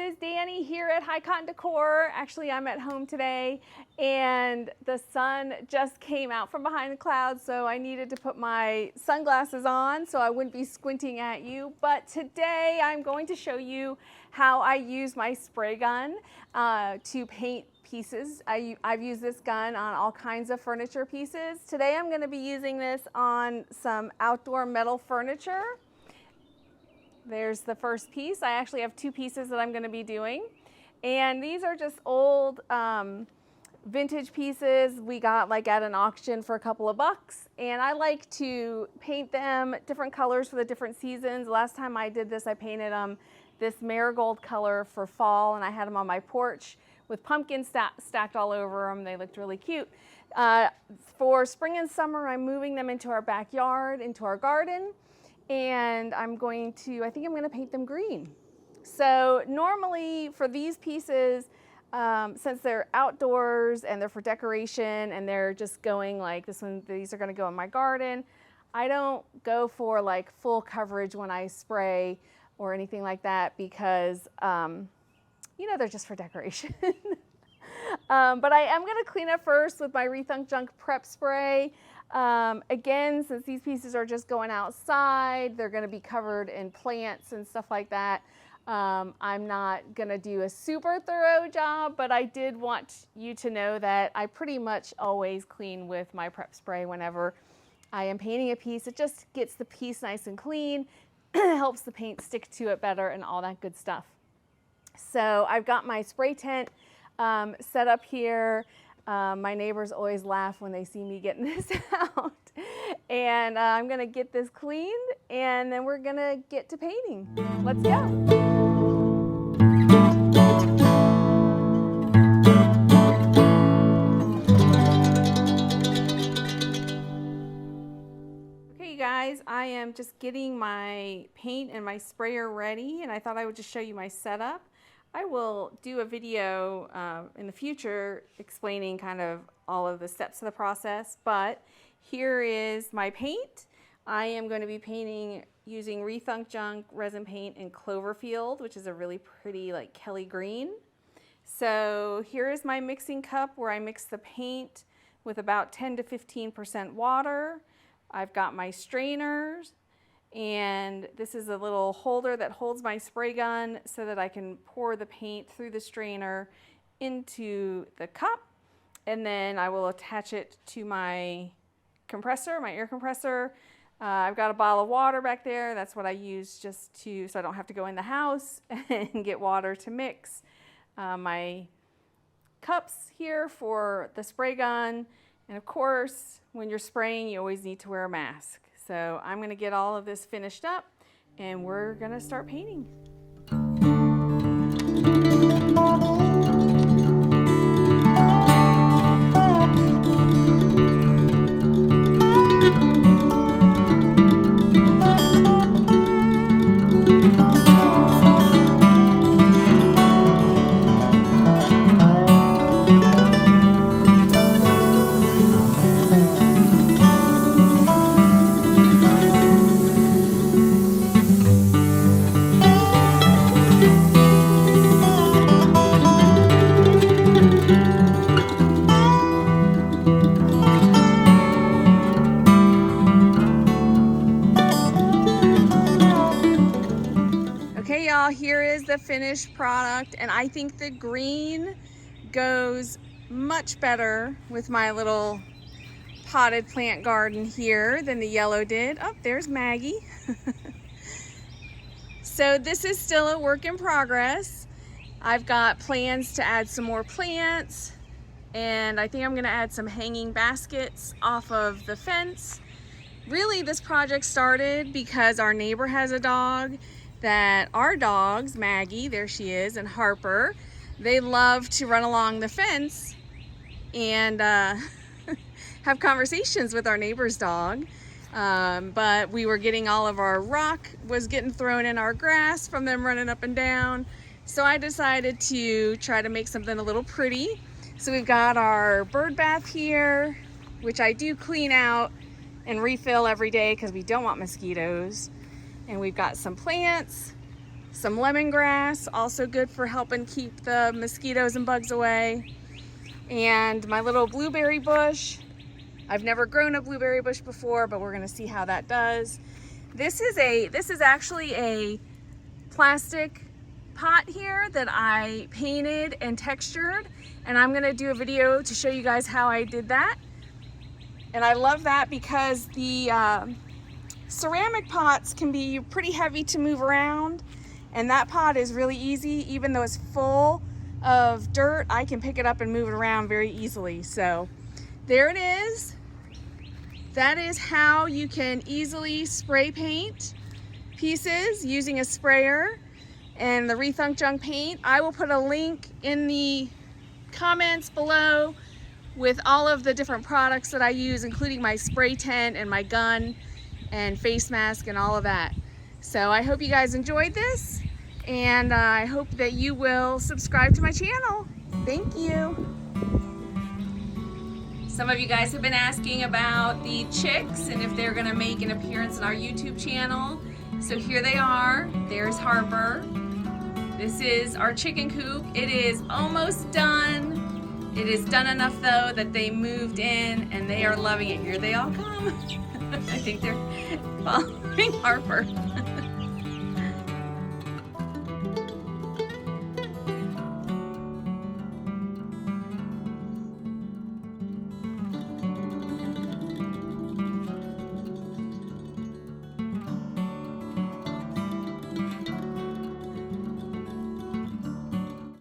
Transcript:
is Danny here at Decor. Actually, I'm at home today and the sun just came out from behind the clouds, so I needed to put my sunglasses on so I wouldn't be squinting at you. But today I'm going to show you how I use my spray gun to paint pieces. I've used this gun on all kinds of furniture pieces. Today I'm going to be using this on some outdoor metal furniture. There's the first piece. I actually have two pieces that I'm going to be doing. And these are just old vintage pieces we got like at an auction for a couple of bucks. And I like to paint them different colors for the different seasons. Last time I did this, I painted them this marigold color for fall, and I had them on my porch with pumpkins stacked all over them. They looked really cute. For spring and summer, I'm moving them into our backyard, into our garden. And I think I'm going to paint them green. So normally for these pieces, since they're outdoors and they're for decoration and they're just going like this one, these are going to go in my garden, I don't go for like full coverage when I spray or anything like that because, you know, they're just for decoration. But I am going to clean up first with my Rethunk Junk prep spray. Again, since these pieces are just going outside, they're going to be covered in plants and stuff like that. I'm not going to do a super thorough job, but I did want you to know that I pretty much always clean with my prep spray whenever I am painting a piece. It just gets the piece nice and clean, helps the paint stick to it better and all that good stuff. So I've got my spray tent set up here. My neighbors always laugh when they see me getting this out. And I'm gonna get this cleaned and then we're gonna get to painting. Let's go. Okay, you guys, I am just getting my paint and my sprayer ready, and I thought I would just show you my setup. I will do a video in the future explaining kind of all of the steps of the process, but here is my paint. I am going to be painting using Rethunk Junk resin paint in Cloverfield, which is a really pretty like Kelly green. So here is my mixing cup where I mix the paint with about 10 to 15% water. I've got my strainers. And this is a little holder that holds my spray gun so that I can pour the paint through the strainer into the cup. And then I will attach it to my compressor, my air compressor. I've got a bottle of water back there. That's what I use so I don't have to go in the house and get water to mix. My cups here for the spray gun. And of course, when you're spraying, you always need to wear a mask. So I'm going to get all of this finished up and we're going to start painting. Okay, y'all, here is the finished product, and I think the green goes much better with my little potted plant garden here than the yellow did. Oh, there's Maggie. So this is still a work in progress. I've got plans to add some more plants, and I think I'm gonna add some hanging baskets off of the fence. Really, this project started because our neighbor has a dog that our dogs, Maggie, there she is, and Harper, they love to run along the fence and have conversations with our neighbor's dog. But we were getting all of our rock was getting thrown in our grass from them running up and down. So I decided to try to make something a little pretty. So we've got our bird bath here, which I do clean out and refill every day because we don't want mosquitoes. And we've got some plants, Some lemongrass, also good for helping keep the mosquitoes and bugs away. And my little blueberry bush. I've never grown a blueberry bush before, but we're gonna see how that does. This is actually a plastic pot here that I painted and textured, and I'm gonna do a video to show you guys how I did that. And I love that because the ceramic pots can be pretty heavy to move around, and that pot is really easy. Even though it's full of dirt, I can pick it up and move it around very easily. So there it is. That is how you can easily spray paint pieces using a sprayer and the Rethunk Junk paint. I will put a link in the comments below with all of the different products that I use, including my spray tent and my gun and face mask and all of that. So I hope you guys enjoyed this, and I hope that you will subscribe to my channel. Thank you. Some of you guys have been asking about the chicks and if they're gonna make an appearance on our YouTube channel. So here they are. There's Harper. This is our chicken coop. It is almost done. It is done enough though that they moved in and they are loving it. Here they all come. I think they're following Harper.